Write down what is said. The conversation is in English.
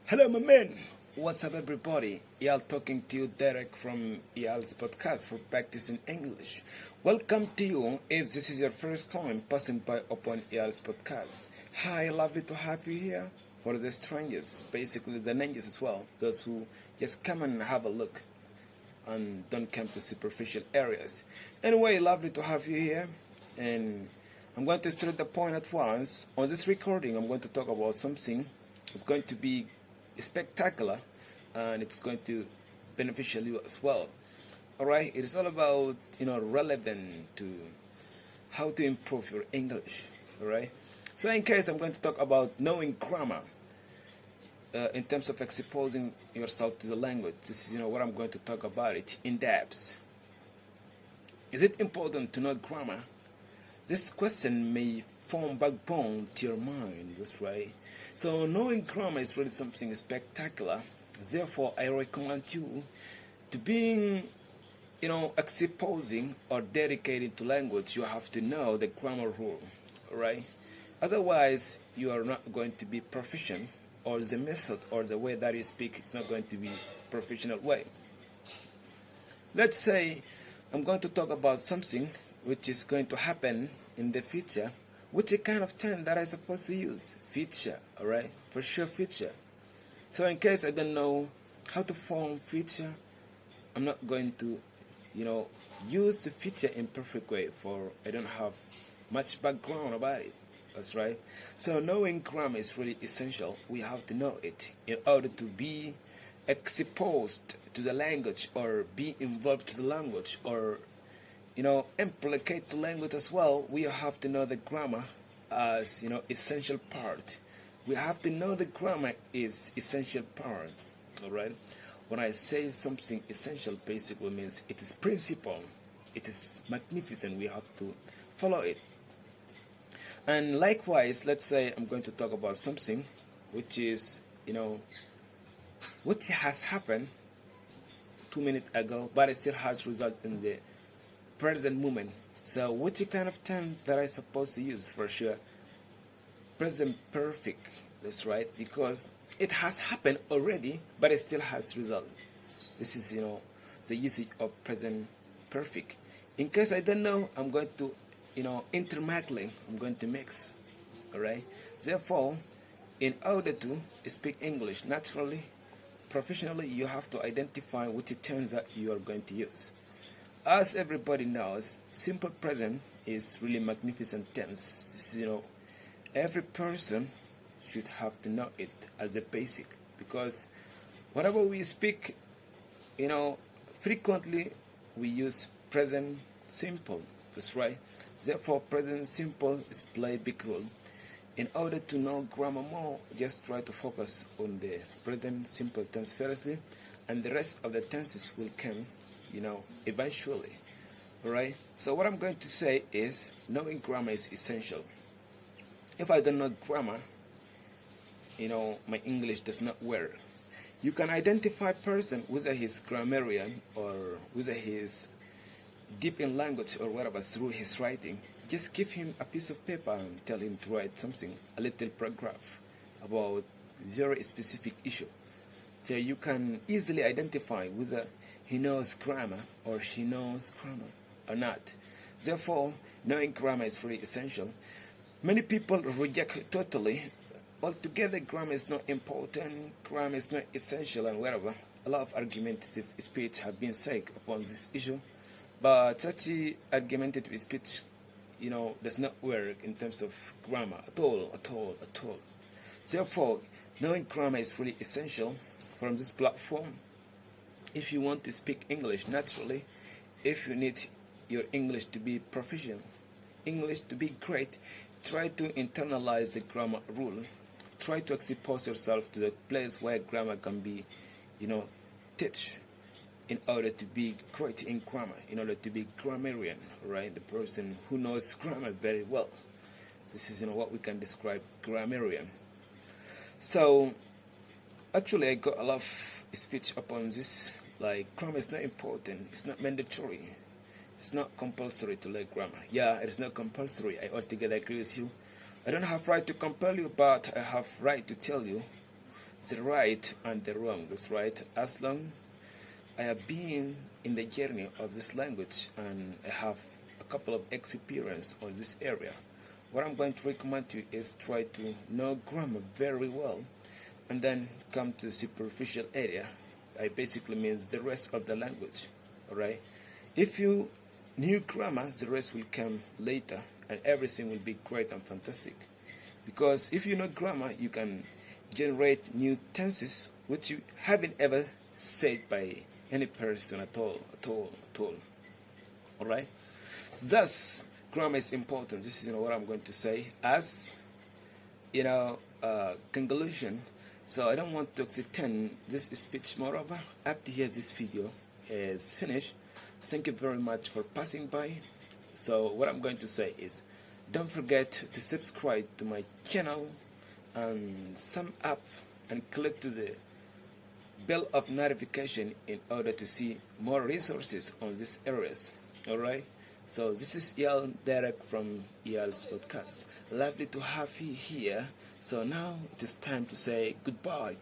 Hello, my man. What's up, everybody? Eyal talking to you direct from Eyal's podcast for practicing English. Welcome to you if this is your first time passing by upon Eyal's podcast. Hi, lovely to have you here. For the strangers, basically the ninjas as well, those who just come and have a look and don't come to superficial areas. Anyway, lovely to have you here, and I'm going to straight the point at once. On this recording, I'm going to talk about something that's going to be spectacular, and it's going to beneficial you as well. All right, it is all about relevant to how to improve your English. All right, so in case I'm going to talk about knowing grammar. In terms of exposing yourself to the language, this is what I'm going to talk about it in depth. Is it important to know grammar? This question may form backbone to your mind. That's right. So knowing grammar is really something spectacular. Therefore, I recommend you to being, exposing or dedicated to language. You have to know the grammar rule, right? Otherwise, you are not going to be proficient, or the method or the way that you speak, it's not going to be professional way. Let's say I'm going to talk about something which is going to happen in the future. Which kind of term that I'm supposed to use? Future, alright? For sure, future. So in case I don't know how to form future, I'm not going to, use the future in perfect way, for I don't have much background about it. That's right. So knowing grammar is really essential. We have to know it in order to be exposed to the language, or be involved to the language, or implicate the language as well. We have to know the grammar as essential part. We have to know the grammar is essential part. All right. When I say something essential, basically means it is principle. It is magnificent. We have to follow it. And likewise, let's say I'm going to talk about something which is, what has happened 2 minutes ago, but it still has result in the present moment. So which kind of term that I supposed to use? For sure, present perfect. That's right, because it has happened already, but it still has result. This is, the usage of present perfect. In case I don't know, I'm going to intermingling, I'm going to mix. Alright? Therefore, in order to speak English naturally, professionally, you have to identify which terms that you are going to use. As everybody knows, simple present is really magnificent tense. Every person should have to know it as a basic, because whenever we speak, frequently we use present simple. That's right. Therefore, present simple is play a big role. In order to know grammar more, just try to focus on the present simple tense firstly, and the rest of the tenses will come, eventually. Alright? So what I'm going to say is, knowing grammar is essential. If I don't know grammar, my English does not work. You can identify a person whether he's grammarian or whether he's deep in language or whatever through his writing. Just give him a piece of paper and tell him to write something, a little paragraph about very specific issue. So you can easily identify whether he knows grammar or she knows grammar or not. Therefore, knowing grammar is really essential. Many people reject totally. Altogether, grammar is not important, grammar is not essential, and whatever. A lot of argumentative speech have been said upon this issue. But such argumentative speech, does not work in terms of grammar at all. Therefore, knowing grammar is really essential from this platform. If you want to speak English naturally, if you need your English to be proficient, English to be great, try to internalize the grammar rule. Try to expose yourself to the place where grammar can be, teach. In order to be great in grammar, in order to be grammarian, right? The person who knows grammar very well. This is what we can describe grammarian. So actually I got a lot of speech upon this, like grammar is not important, it's not mandatory, it's not compulsory to learn grammar. Yeah, it is not compulsory. I altogether agree with you. I don't have right to compel you, but I have right to tell you the right and the wrong. That's right. As long I have been in the journey of this language and I have a couple of experience on this area, what I'm going to recommend to you is try to know grammar very well and then come to the superficial area. I basically means the rest of the language. Alright? If you knew grammar, the rest will come later and everything will be great and fantastic. Because if you know grammar, you can generate new tenses which you haven't ever said by any person at all. Alright? Thus, grammar is important. This is what I'm going to say as conclusion. So I don't want to extend this speech. Moreover, after here this video is finished, thank you very much for passing by. So what I'm going to say is, don't forget to subscribe to my channel and sum up and click to the bell of notification in order to see more resources on these areas. Alright, so this is Eyal direct from Eyal's podcast. Lovely to have you here. So now it is time to say goodbye.